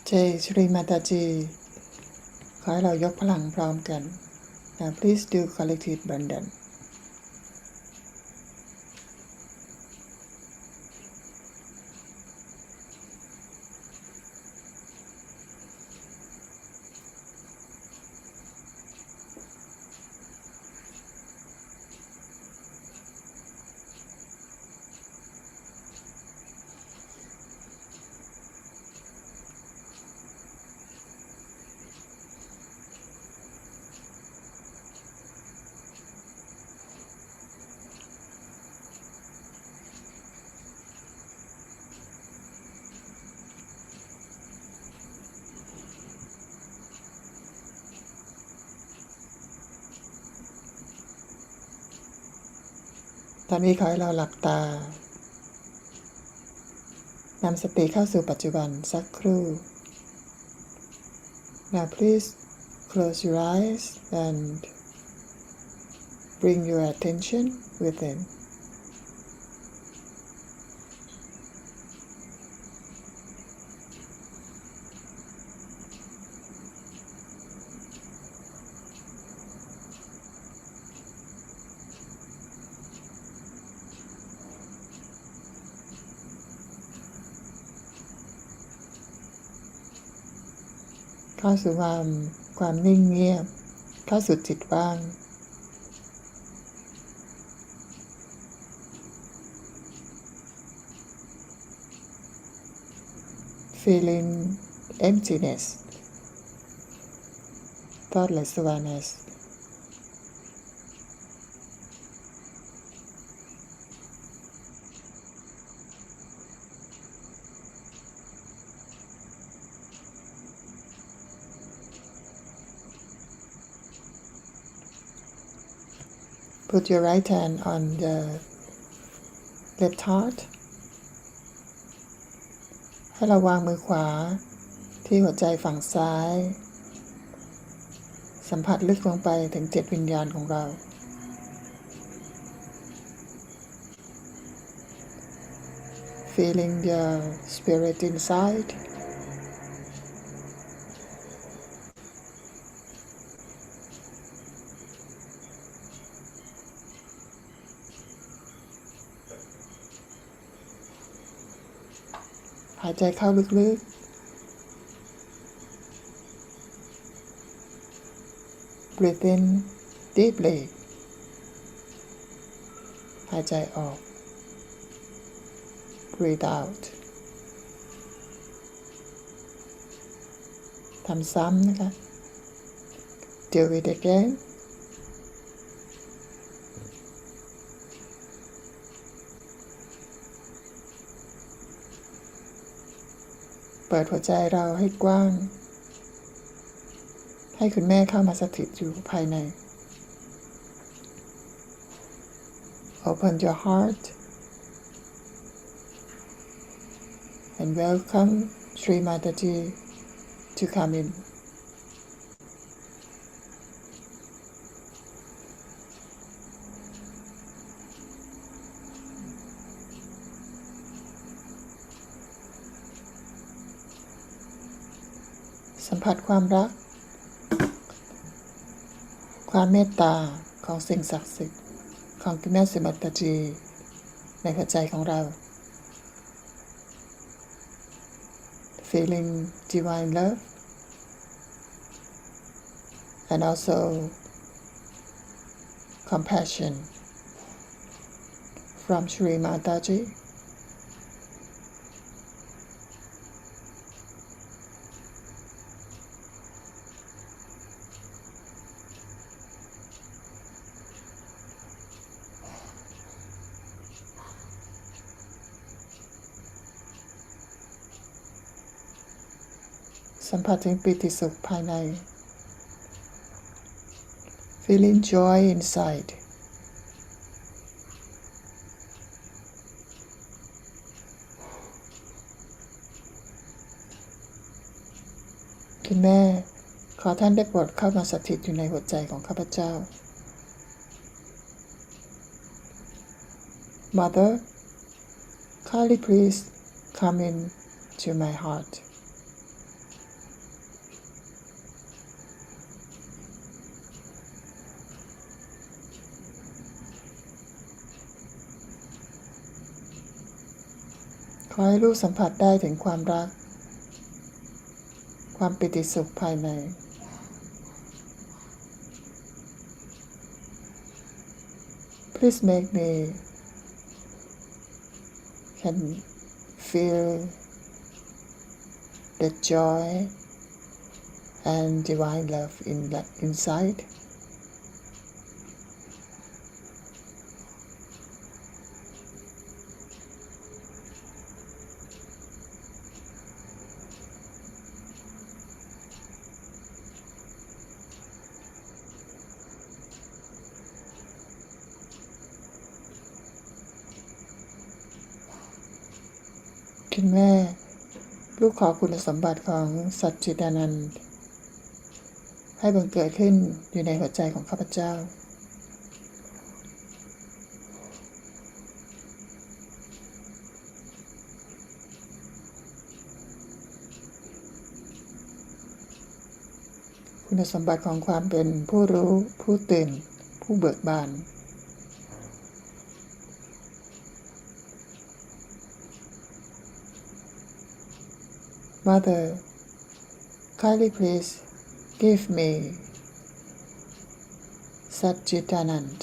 เจชรีมาตาจีขอให้เรายกพลังพร้อมกันนะ please do collective abundance ตอนนี้ขอให้เราหลับตานำสติเข้าสู่ปัจจุบันสักครู่ Now please close your eyes and bring your attention within.เข้าสู่ความนิ่งเงียบเข้าสู่จิตว่าง Feeling emptiness, thoughtless awareness. Put your right hand on the left heart. ให้เราวางมือขวาที่หัวใจฝั่งซ้าย สัมผัสลึกลงไปถึงจิตวิญญาณของเรา Feeling the spirit inside.หายใจเข้าลึกๆ Breathe in deeply หายใจออก Breathe out ทำซ้ำนะคะ Do it again.เปิดหัวใจเราให้กว้างให้คุณแม่เข้ามาสถิตอยู่ภายใน Open your heart and welcome Sri Mataji to come in.สัมผัสความรักความเมตตาของสิ่งศักดิ์สิทธิ์ของคุณแม่สิมัตตจีในหัวใจของเรา Feeling divine love and also compassion from Sri Mataji.สัมผัสถึงปิติสุขภายใน Feeling joy inside.คุณแม่ขอท่านได้โปรดเข้ามาสถิตอยู่ในหัวใจของข้าพเจ้า Mother, kindly please come in to my heart.ขอให้ลูกสัมผัสได้ถึงความรักความปิติสุขภายใน Please make me can feel the joy and divine love inside. คุณแม่ลูกขอคุณสมบัติของสัจจิตานันท์ให้บังเกิดขึ้นอยู่ในหัวใจของข้าพเจ้าคุณสมบัติของความเป็นผู้รู้ผู้ตื่นผู้เบิกบานMother, kindly please give me Satchitanand.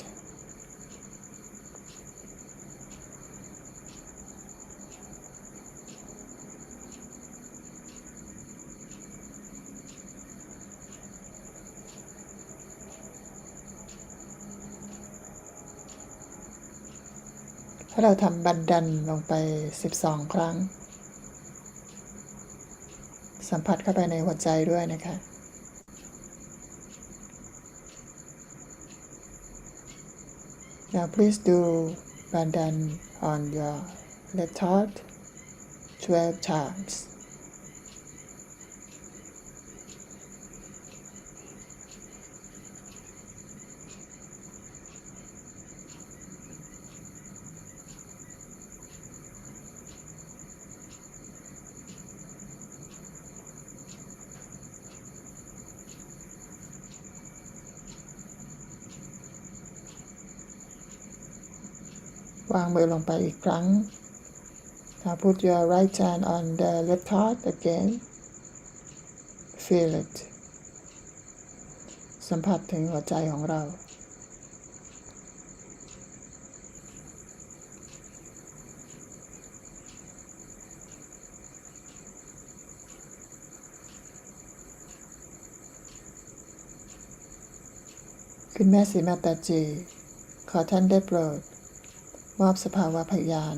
ถ้าเราทำบันดันลงไป12 ครั้งสัมผัสเข้าไปในหัวใจด้วยนะคะ Now please do Bandan on your left heart 12 times.วางมือลงไปอีกครั้ง Now put your right hand on the left heart again. Feel it. สัมผัสถึงหัวใจของเราคุณแม่ศรีมาตาจีขอท่านได้โปรดมอบสภาวะพยาน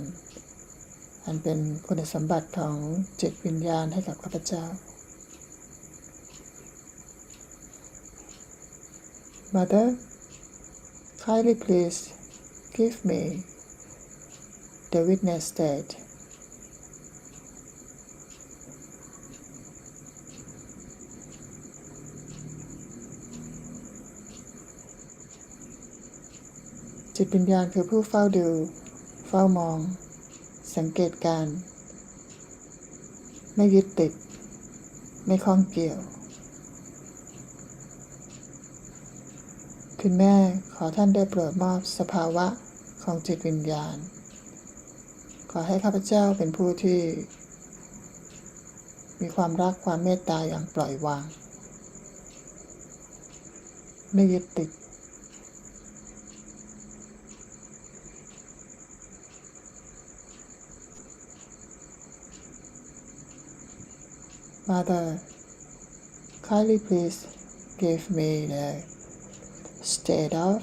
อันเป็นคุณสมบัติของจิตวิญญาณให้กับข้าพเจ้า Mother, kindly please give me the witness state.จิตวิญญาณคือผู้เฝ้าดูเฝ้ามองสังเกตการไม่ยึดติดไม่ข้องเกี่ยวคุณแม่ขอท่านได้โปรดมอบสภาวะของจิตวิญญาณขอให้ข้าพเจ้าเป็นผู้ที่มีความรักความเมตตาอย่างปล่อยวางไม่ยึดติดMother, kindly please give me the state of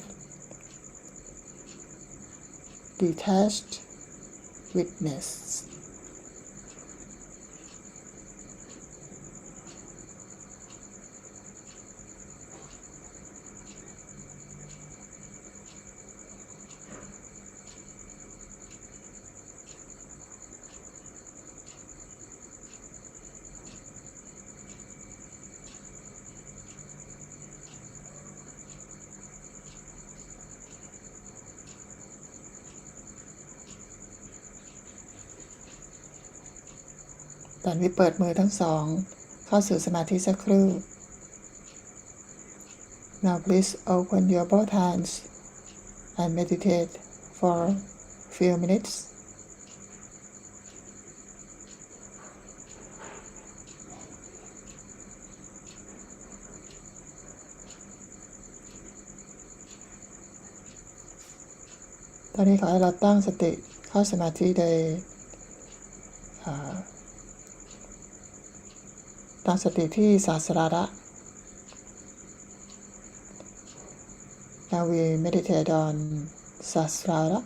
detached witness. ตอนนี้เปิดมือทั้งสองเข้าสู่สมาธิสักครู่ Now please open your both hands and meditate for few minutes.ตอนนี้ขอให้เราตั้งสติเข้าสมาธิโดยตั้งสติที่ศาสราระ Now we meditate on Sasrara.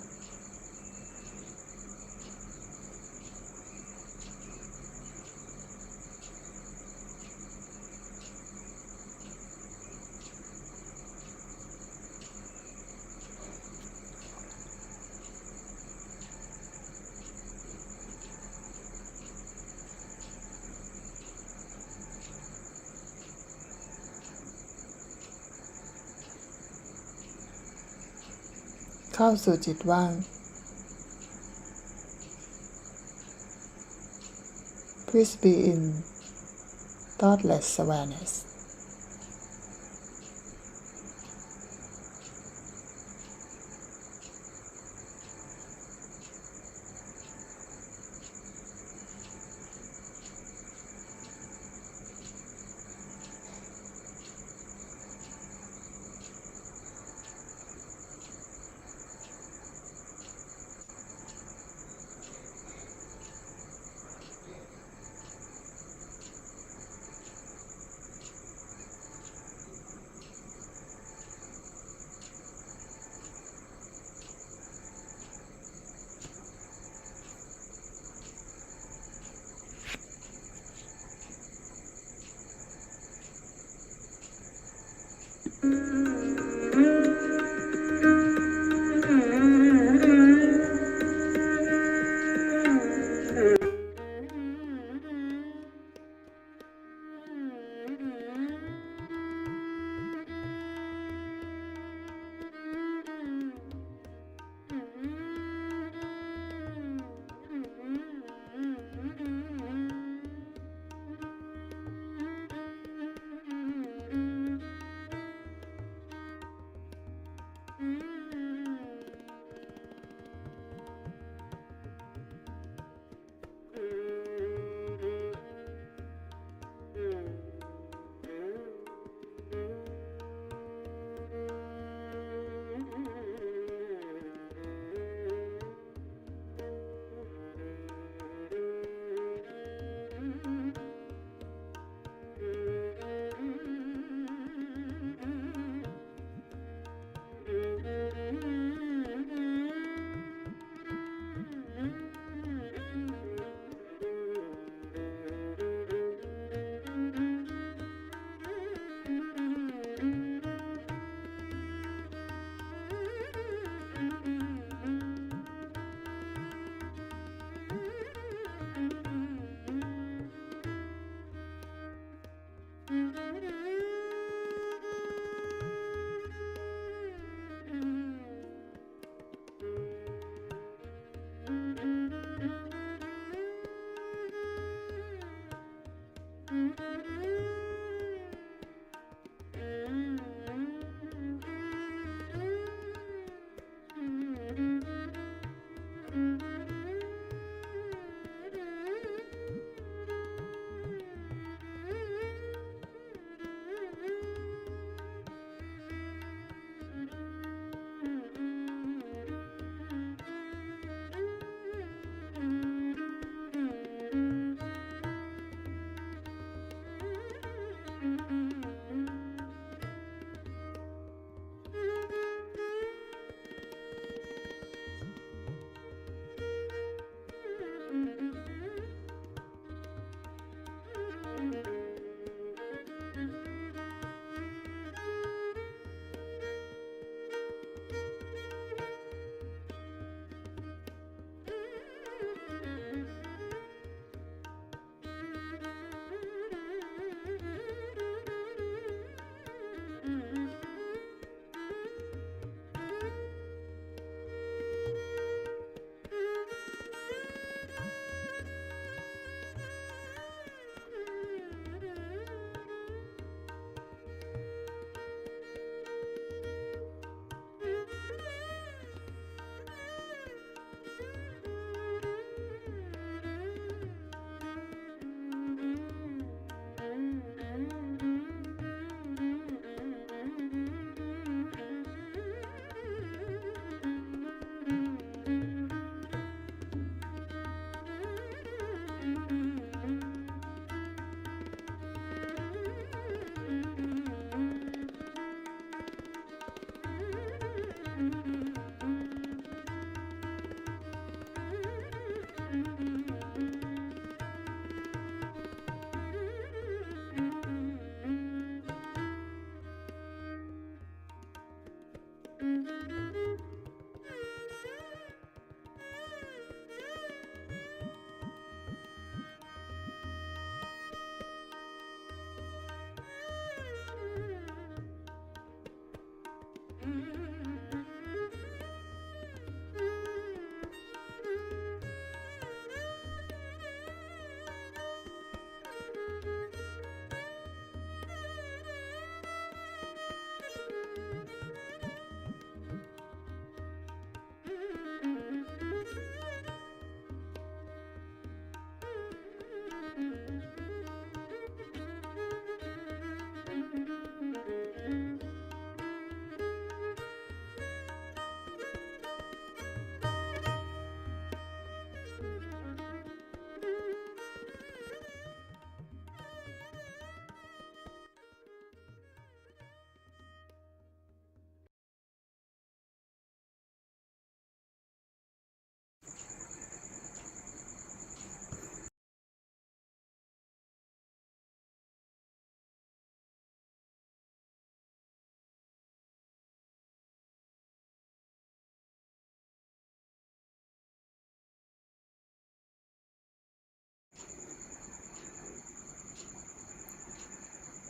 เข้าสู่จิตว่าง Please be in thoughtless awareness.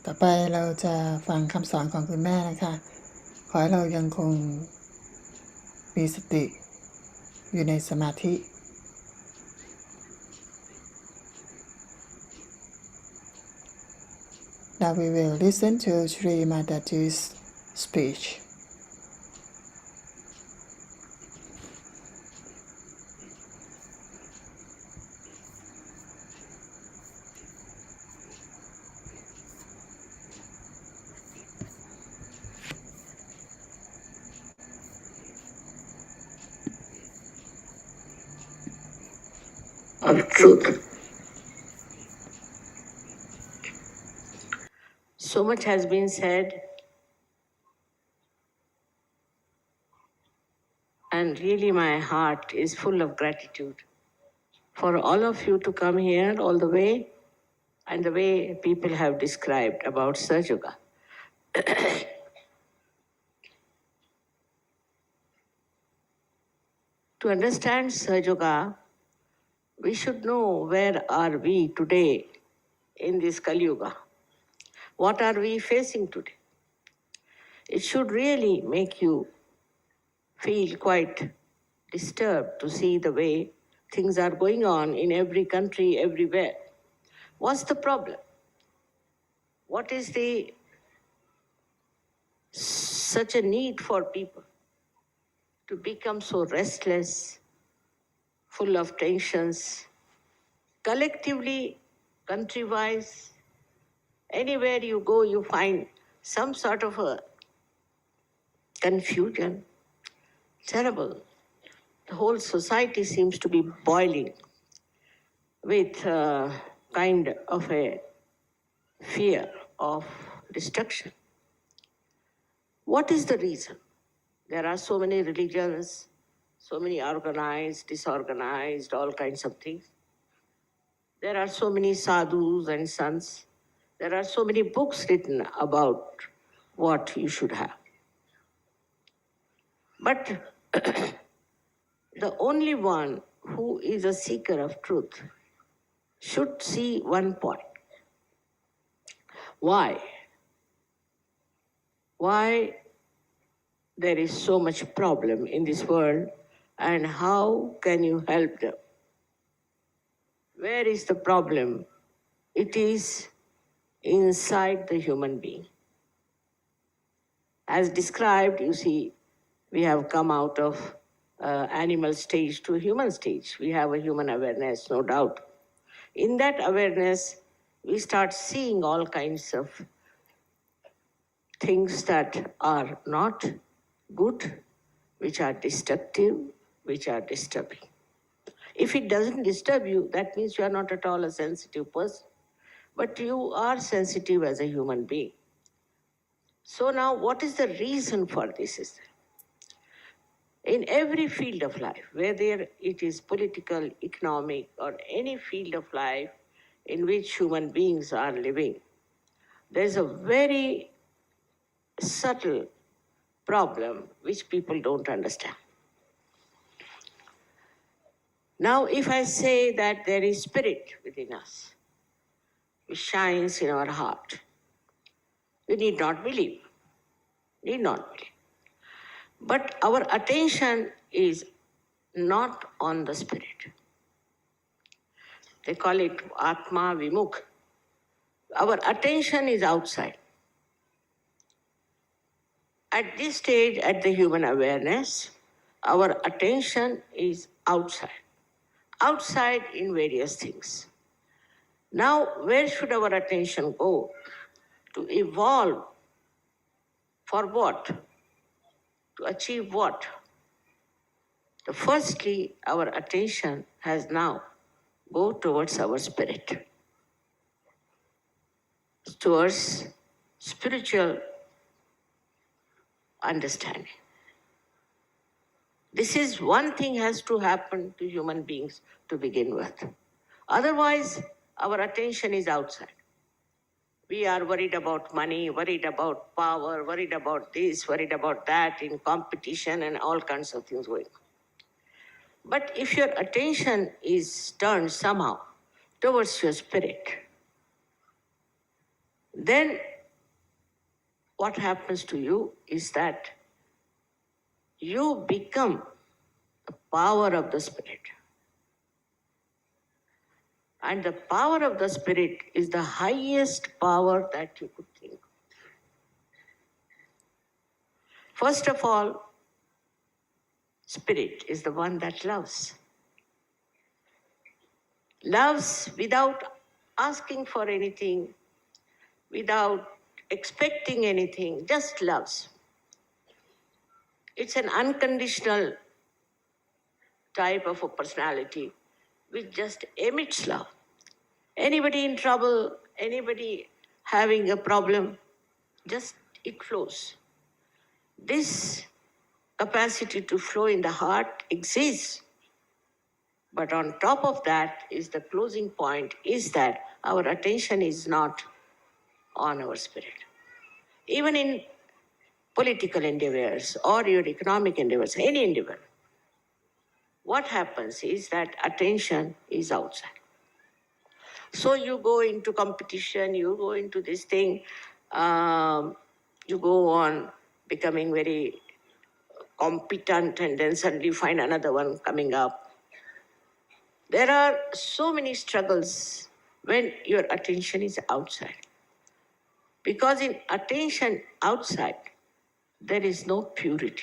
ต่อไปเราจะฟังคำสอนของคุณแม่นะคะขอให้เรายังคงมีสติอยู่ในสมาธิ Now we will listen to Sri Mataji's speech. Of truth. So much has been said, and really my heart is full of gratitude for all of you to come here all the way, and the way people have described about SahajaYoga. To understand SahajaYoga, we should know where are we today in this Kali Yuga. What are we facing today? It should really make you feel quite disturbed to see the way things are going on in every country, everywhere. What's the problem? What is such a need for people to become so restless, full of tensions, collectively, country-wise, anywhere you go, you find some sort of a confusion. Terrible. The whole society seems to be boiling with a kind of a fear of destruction. What is the reason? There are so many religions, so many organized, disorganized, all kinds of things. There are so many sadhus and sants. There are so many books written about what you should have. But the only one who is a seeker of truth should see one point. Why? Why there is so much problem in this world, and how can you help them? Where is the problem? It is inside the human being. As described, you see, we have come out of animal stage to human stage. We have a human awareness, no doubt. In that awareness, we start seeing all kinds of things that are not good, which are destructive, which are disturbing. If it doesn't disturb you, that means you are not at all a sensitive person. But you are sensitive as a human being. So now, what is the reason for this? In every field of life, whether it is political, economic, or any field of life in which human beings are living, there is a very subtle problem which people don't understand. Now, if I say that there is spirit within us, which shines in our heart, you need not believe. Need not believe. But our attention is not on the spirit. They call it Atma Vimukh. Our attention is outside. At this stage, at the human awareness, our attention is outside. Outside in various things. Now, where should our attention go? To evolve. For what? To achieve what? Firstly, our attention has now go towards our spirit, towards spiritual understanding. This is one thing has to happen to human beings to begin with. Otherwise, our attention is outside. We are worried about money, worried about power, worried about this, worried about that, in competition and all kinds of things going on. But if your attention is turned somehow towards your spirit, then what happens to you is that you become the power of the Spirit. And the power of the Spirit is the highest power that you could think of. First of all, Spirit is the one that loves. Loves without asking for anything, without expecting anything, just loves. It's an unconditional type of a personality which just emits love. Anybody in trouble, anybody having a problem, just it flows. This capacity to flow in the heart exists. But on top of that is the closing point is that our attention is not on our spirit. Even in political endeavors or your economic endeavors, any endeavor, what happens is that attention is outside. So you go into competition, you go into this thing, you go on becoming very competent and then suddenly find another one coming up. There are so many struggles when your attention is outside. Because in attention outside, there is no purity.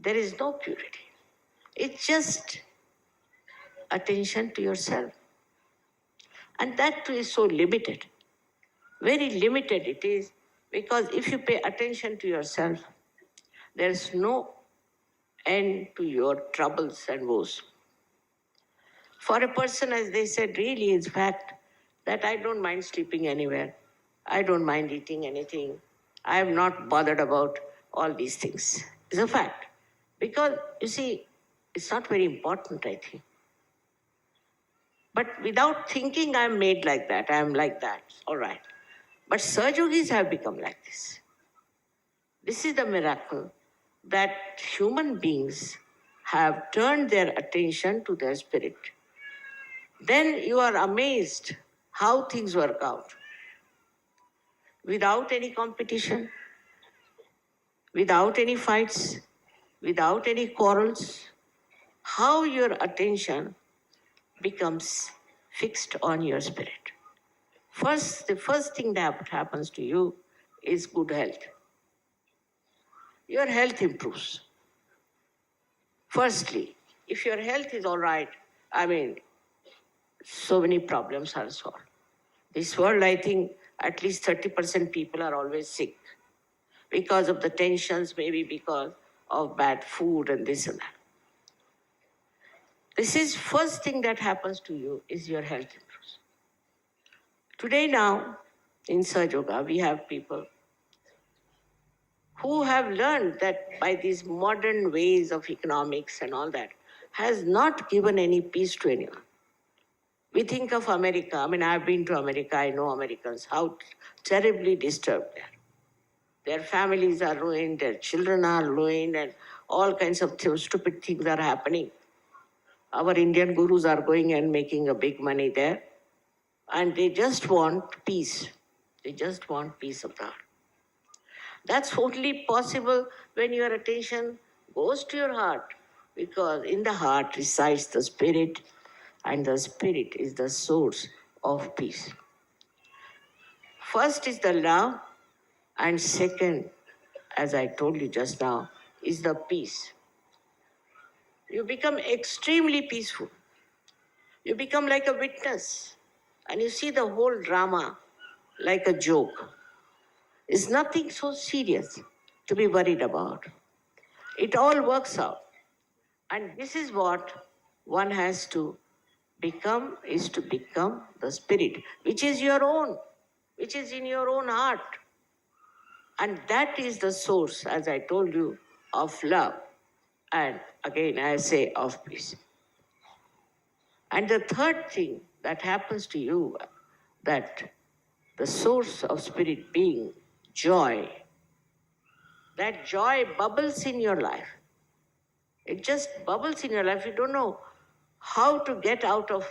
There is no purity. It's just attention to yourself. And that too is so limited. Very limited it is, because if you pay attention to yourself, there's no end to your troubles and woes. For a person, as they said, really is fact that I don't mind sleeping anywhere. I don't mind eating anything. I am not bothered about all these things. It's a fact. Because, you see, it's not very important, I think. But without thinking, I'm made like that. I'm like that. All right. But Sahajayogis have become like this. This is the miracle that human beings have turned their attention to their spirit. Then you are amazed how things work out. Without any competition, without any fights, without any quarrels, how your attention becomes fixed on your spirit. The first thing that happens to you is good health. Your health improves. Firstly, if your health is all right, so many problems are solved. This world, I think, at least 30% people are always sick because of the tensions, maybe because of bad food and this and that. This is first thing that happens to you is your health improves. Today now, in SahajaYoga, we have people who have learned that by these modern ways of economics and all that has not given any peace to anyone. We think of America. I've been to America. I know Americans, how terribly disturbed they are. Their families are ruined, their children are ruined, and all kinds of stupid things are happening. Our Indian gurus are going and making a big money there. And they just want peace. They just want peace of the heart. That's only possible when your attention goes to your heart, because in the heart resides the spirit, and the spirit is the source of peace. First is the love, and second, as I told you just now, is the peace. You become extremely peaceful. You become like a witness, and you see the whole drama like a joke. It's nothing so serious to be worried about. It all works out. And this is what one has to become, is to become the spirit, which is your own, which is in your own heart. And that is the source, as I told you, of love. And again, I say of peace. And the third thing that happens to you, that the source of spirit being joy, that joy bubbles in your life. It just bubbles in your life. You don't know how to get out of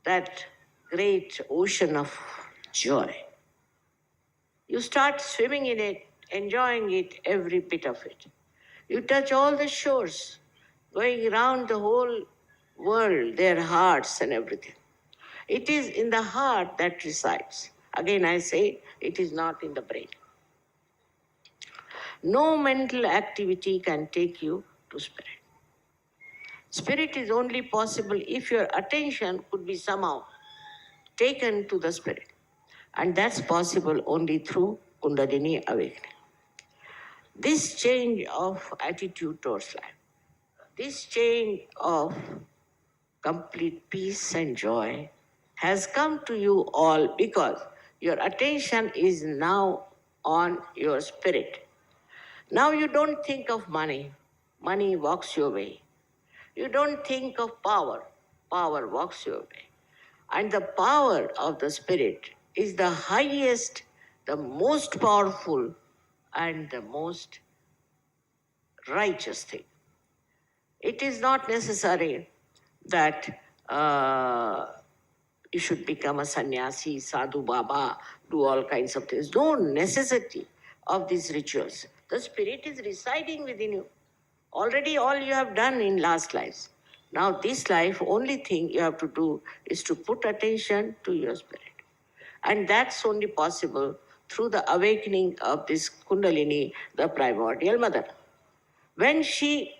that great ocean of joy. You start swimming in it, enjoying it, every bit of it. You touch all the shores, going around the whole world, their hearts and everything. It is in the heart that resides. Again, I say, it is not in the brain. No mental activity can take you to spirit. Spirit is only possible if your attention could be somehow taken to the spirit. And that's possible only through Kundalini awakening. This change of attitude towards life, this change of complete peace and joy has come to you all because your attention is now on your spirit. Now you don't think of money. Money walks your way. You don't think of power. Power walks your way. And the power of the spirit is the highest, the most powerful, and the most righteous thing. It is not necessary that you should become a sannyasi, sadhu, baba, do all kinds of things. No necessity of these rituals. The spirit is residing within you. Already all you have done in last lives. Now this life, only thing you have to do is to put attention to your spirit. And that's only possible through the awakening of this Kundalini, the primordial mother. When she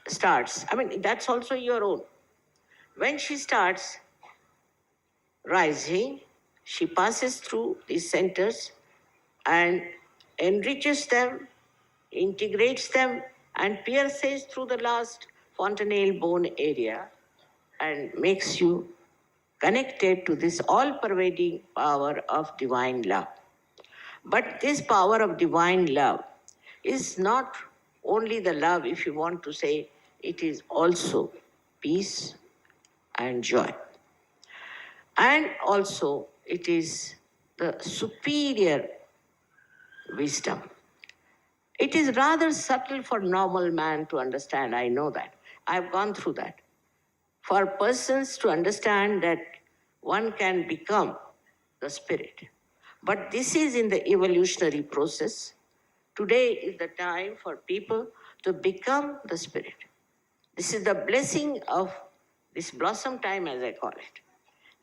starts, that's also your own. When she starts rising, she passes through these centers and enriches them, integrates them, and pierces through the last fontanelle bone area and makes you connected to this all-pervading power of divine love. But this power of divine love is not only the love, if you want to say, it is also peace and joy. And also it is the superior wisdom. It is rather subtle for normal man to understand, I know that. I've gone through that. For persons to understand that one can become the spirit. But this is in the evolutionary process. Today is the time for people to become the spirit. This is the blessing of this blossom time, as I call it.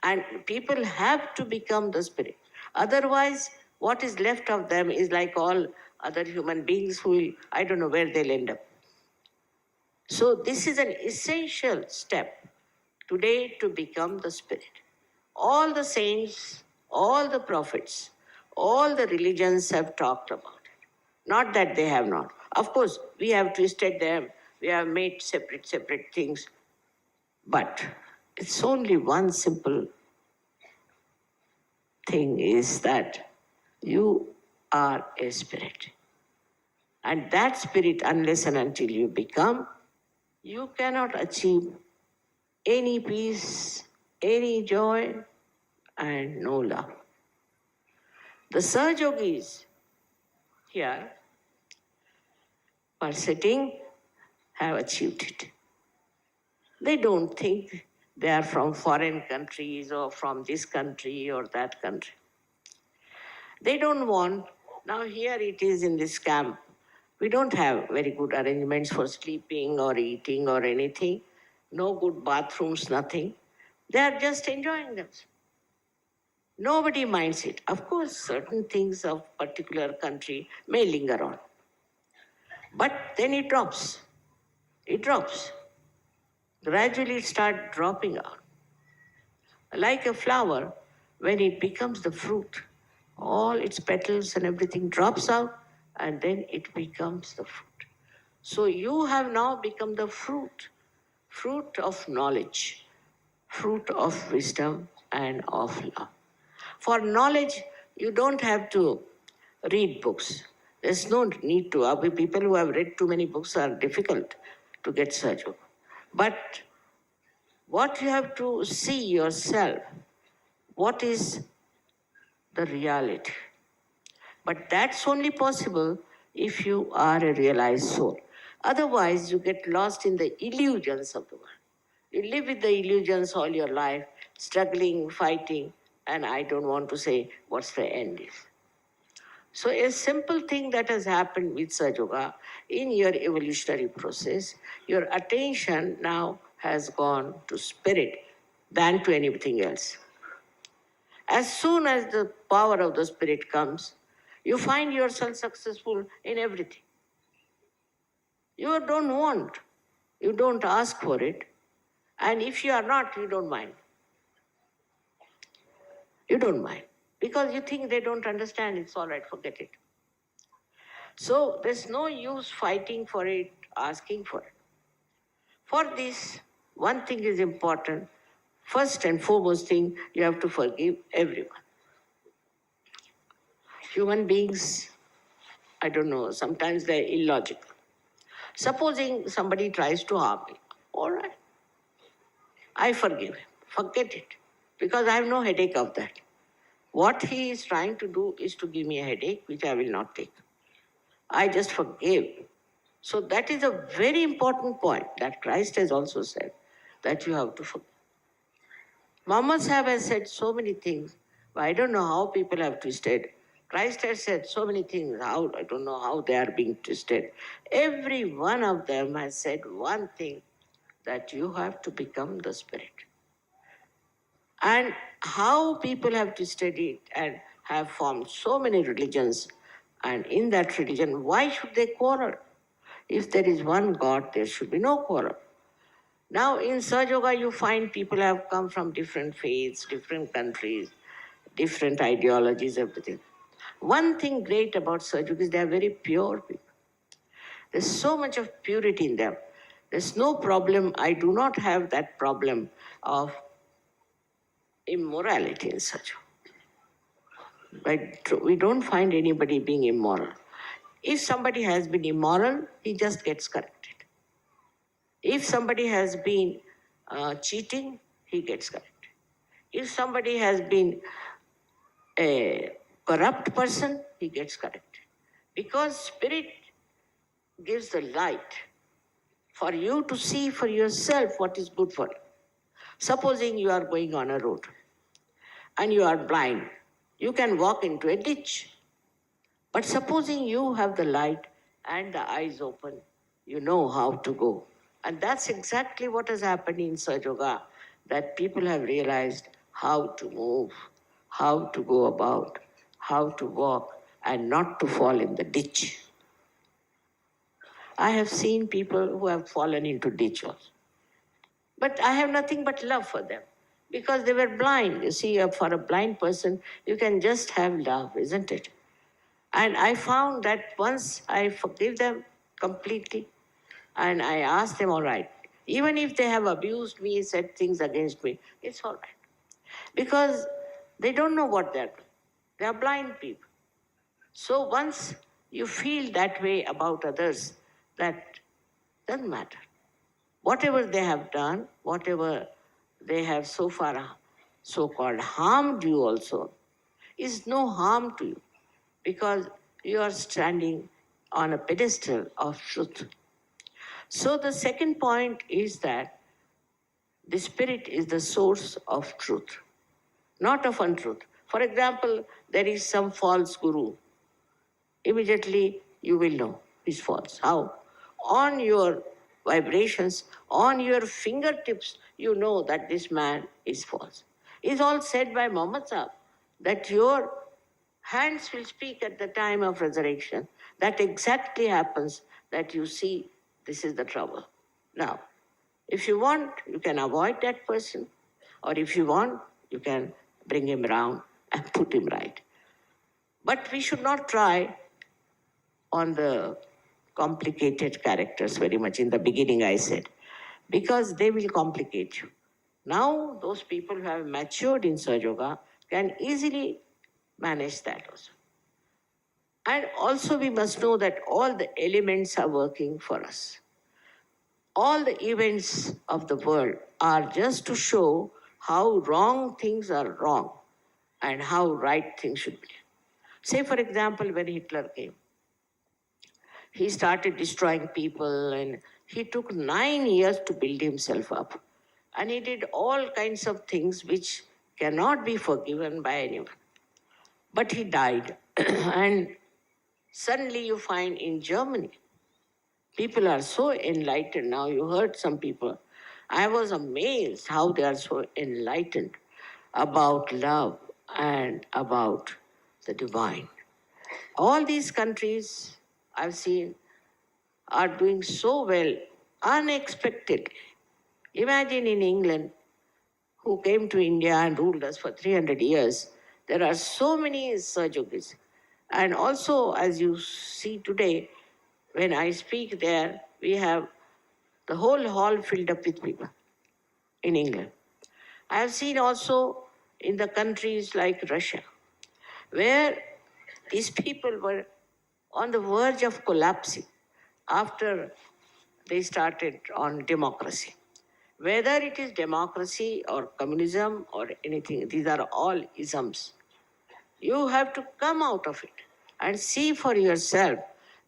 And people have to become the spirit. Otherwise, what is left of them is like all other human beings who will, I don't know where they'll end up. So this is an essential step today to become the spirit. All the saints, all the prophets, all the religions have talked about it. Not that they have not. Of course, we have twisted them, we have made separate things. But it's only one simple thing is that you are a spirit. And that spirit, unless and until you become, you cannot achieve any peace, any joy, and no love. The Sahajayogis here, while sitting, have achieved it. They don't think they are from foreign countries or from this country or that country. They don't want, now here it is in this camp, we don't have very good arrangements for sleeping or eating or anything. No good bathrooms, nothing. They are just enjoying themselves. Nobody minds it. Of course, certain things of particular country may linger on. But then it drops. It drops. Gradually it starts dropping out. Like a flower, when it becomes the fruit, all its petals and everything drops out, and then it becomes the fruit. So you have now become the fruit of knowledge, fruit of wisdom and of love. For knowledge, you don't have to read books. There's no need to. People who have read too many books are difficult to get Sahaja. But what you have to see yourself, what is the reality? But that's only possible if you are a realized soul. Otherwise, you get lost in the illusions of the world. You live with the illusions all your life, struggling, fighting, and I don't want to say what's the end is. So a simple thing that has happened with Sahaja in your evolutionary process, your attention now has gone to spirit than to anything else. As soon as the power of the spirit comes, you find yourself successful in everything. You don't want, you don't ask for it, and if you are not, you don't mind. You don't mind, because you think they don't understand, it's all right, forget it. So there's no use fighting for it, asking for it. For this, one thing is important. First and foremost thing, you have to forgive everyone. Human beings, I don't know, sometimes they're illogical. Supposing somebody tries to harm me, all right, I forgive him, forget it, because I have no headache of that. What he is trying to do is to give me a headache, which I will not take. I just forgave. So that is a very important point that Christ has also said, that you have to forgive. Muhammad Sahib has said so many things, but I don't know how people have twisted. Christ has said so many things, how I don't know how they are being twisted. Every one of them has said one thing, that you have to become the spirit. And how people have twisted it and have formed so many religions, and in that religion, why should they quarrel? If there is one God, there should be no quarrel. Now in Sahaja, you find people have come from different faiths, different countries, different ideologies, everything. One thing great about Sahaja is they are very pure people. There's so much of purity in them. There's no problem. I do not have that problem of immorality in Sahaja. But we don't find anybody being immoral. If somebody has been immoral, he just gets corrected. If somebody has been cheating, he gets corrected. If somebody has been a corrupt person, he gets corrected. Because spirit gives the light for you to see for yourself what is good for you. Supposing you are going on a road and you are blind, you can walk into a ditch. But supposing you have the light and the eyes open, you know how to go. And that's exactly what has happened in Sahaja, that people have realized how to move, how to go about, how to walk, and not to fall in the ditch. I have seen people who have fallen into ditch also. But I have nothing but love for them, because they were blind. You see, for a blind person, you can just have love, isn't it? And I found that once I forgive them completely, and I ask them, all right, even if they have abused me, said things against me, it's all right. Because they don't know what they're doing. They are blind people. So once you feel that way about others, that doesn't matter. Whatever they have done, whatever they have so far so-called harmed you also, is no harm to you, because you are standing on a pedestal of truth. So the second point is that the spirit is the source of truth, not of untruth. For example, there is some false guru. Immediately you will know he's false. How? On your vibrations, on your fingertips, you know that this man is false. It's all said by Muhammad Sahib, that your hands will speak at the time of resurrection. That exactly happens, that you see this is the trouble. Now, if you want, you can avoid that person, or if you want, you can bring him around and put him right. But we should not try on the complicated characters very much. In the beginning I said, because they will complicate you. Now those people who have matured in Sahaja can easily manage that also. And also we must know that all the elements are working for us. All the events of the world are just to show how wrong things are wrong and how right things should be. Say, for example, when Hitler came, he started destroying people, and he took 9 years to build himself up. And he did all kinds of things which cannot be forgiven by anyone. But he died. And Suddenly you find in Germany, people are so enlightened now. You heard some people. I was amazed how they are so enlightened about love and about the divine. All these countries I've seen are doing so well unexpectedly. Imagine in England, who came to India and ruled us for 300 years, there are so many Sahajogis. And also, as you see today, when I speak there, we have the whole hall filled up with people in England. I have seen also in the countries like Russia, where these people were on the verge of collapsing after they started on democracy. Whether it is democracy or communism or anything, these are all isms. You have to come out of it and see for yourself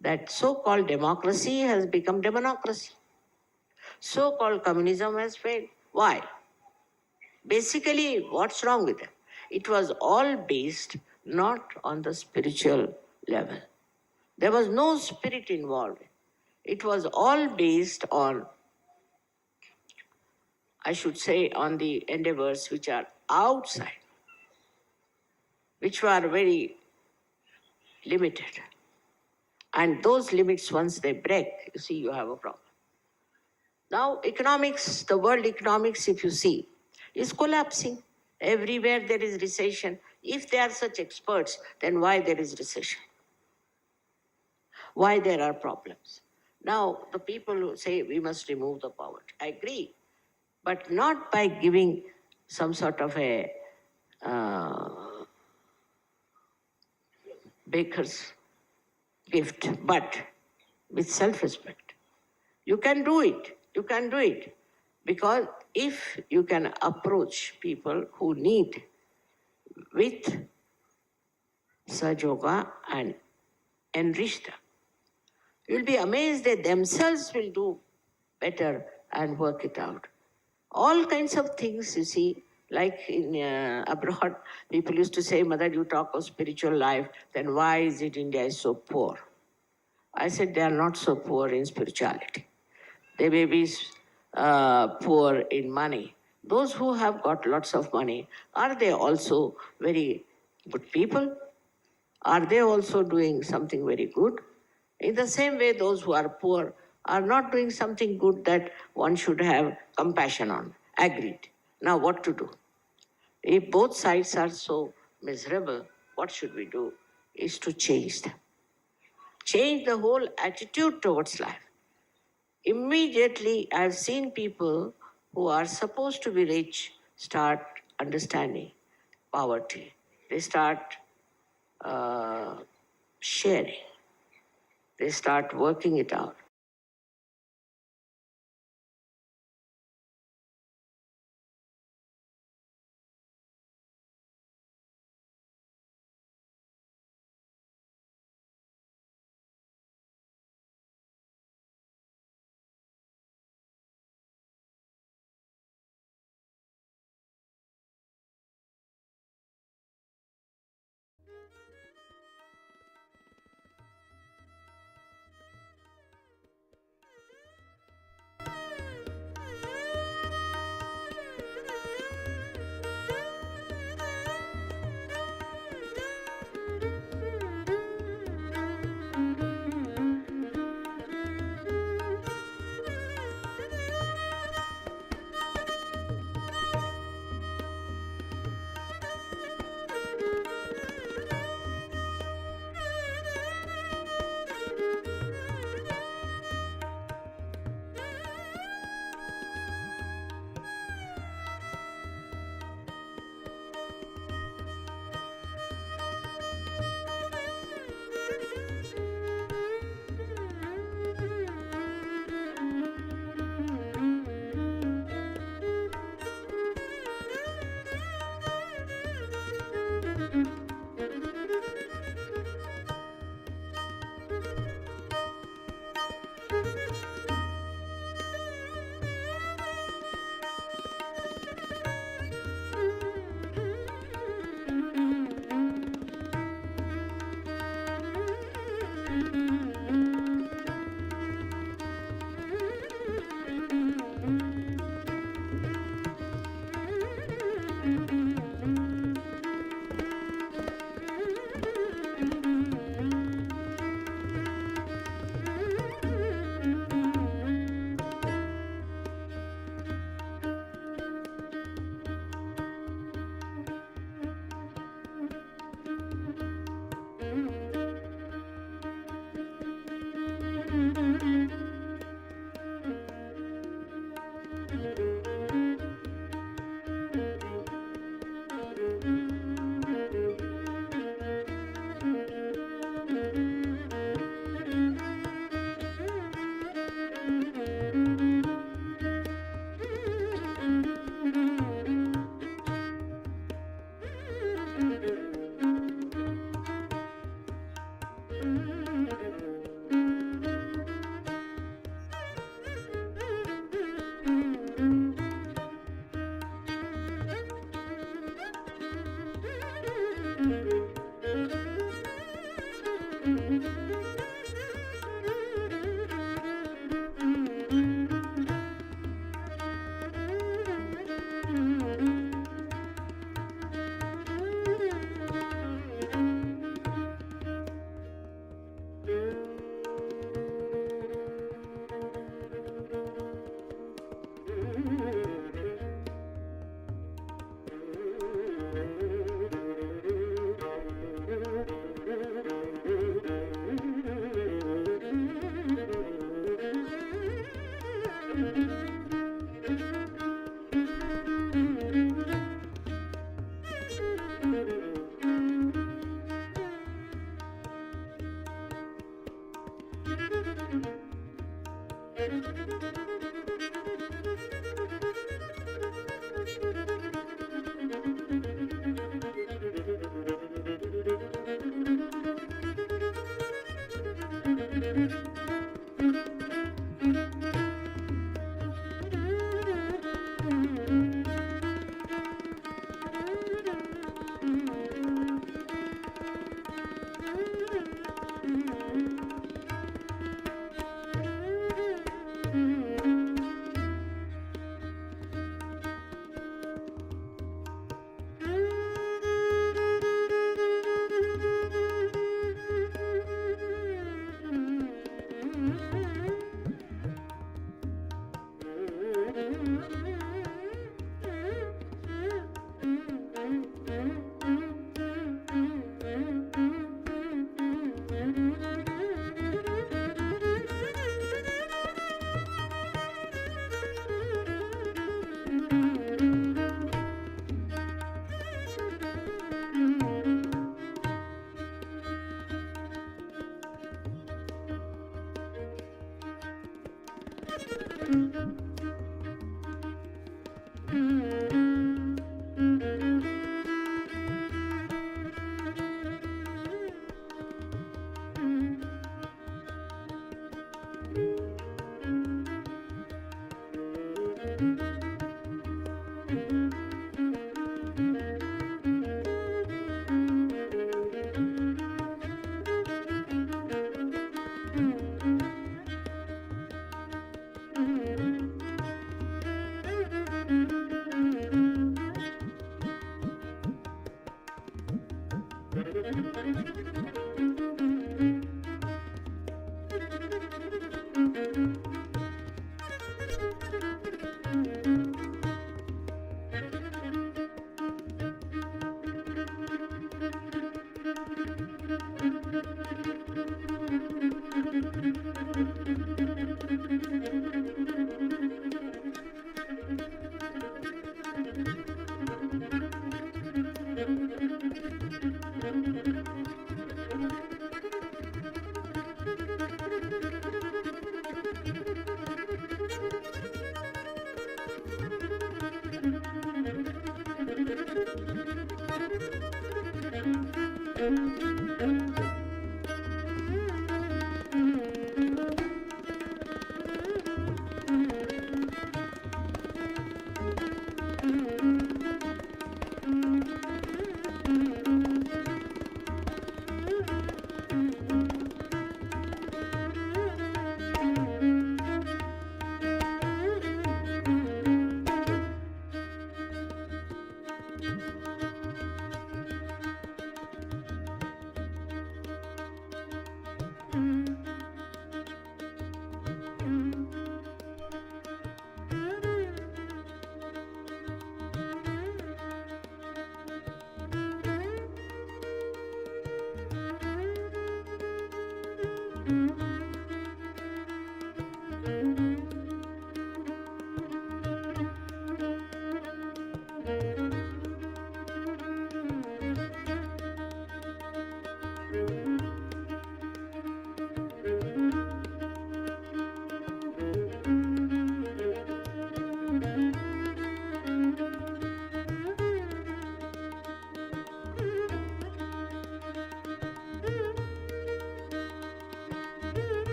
that so-called democracy has become demonocracy. So-called communism has failed. Why? Basically, what's wrong with it? It was all based not on the spiritual level. There was no spirit involved. It was all based on, I should say, on the endeavors which are outside, which were very limited. And those limits, once they break, you see, you have a problem. Now, economics, the world economics, if you see, is collapsing. Everywhere there is recession. If they are such experts, then why there is recession? Why there are problems? Now, the people who say we must remove the poverty, I agree, but not by giving some sort of a baker's gift, but with self-respect. You can do it. You can do it. Because if you can approach people who need with SahajaYoga and enrich them, you'll be amazed that themselves will do better and work it out. All kinds of things, you see, like in abroad, people used to say, Mother, you talk of spiritual life, then why is it India is so poor? I said, they are not so poor in spirituality. They may be poor in money. Those who have got lots of money, are they also very good people? Are they also doing something very good? In the same way, those who are poor are not doing something good that one should have compassion on. Agreed. Now, what to do? If both sides are so miserable, what should we do? Is to change them. Change the whole attitude towards life. Immediately, I've seen people who are supposed to be rich start understanding poverty. They start sharing. They start working it out.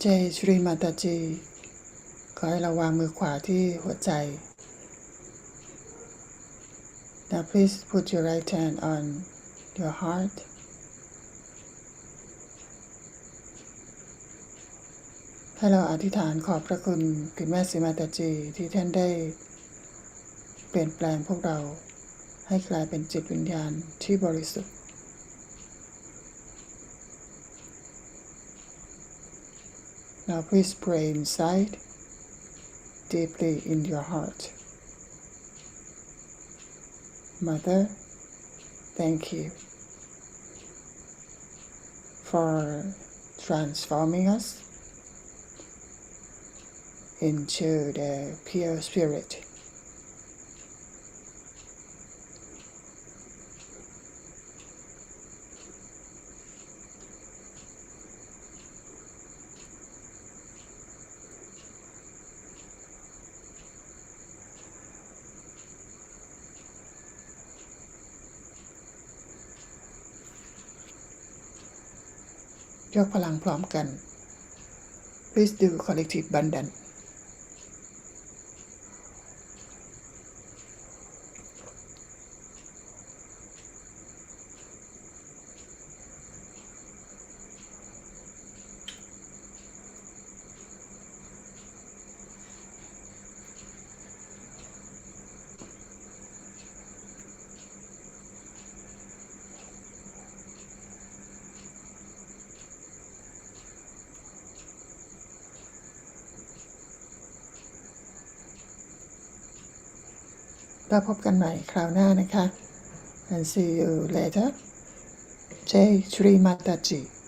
เจชรีมาตาจีขอให้เราวางมือขวาที่หัวใจ Now please put your right hand on your heart. ให้เราอธิษฐานขอบพระคุณคุณแม่ศรีมาตาจีที่ท่านได้เปลี่ยนแปลงพวกเราให้กลายเป็นจิตวิญญาณที่บริสุทธิ์ Now please pray inside, deeply in your heart. Mother, thank you for transforming us into the pure spirit.ยกพลังพร้อมกัน Please do collective Bandhan. แล้วพบกันใหม่คราวหน้านะคะ and see you later. Jai Shri Mataji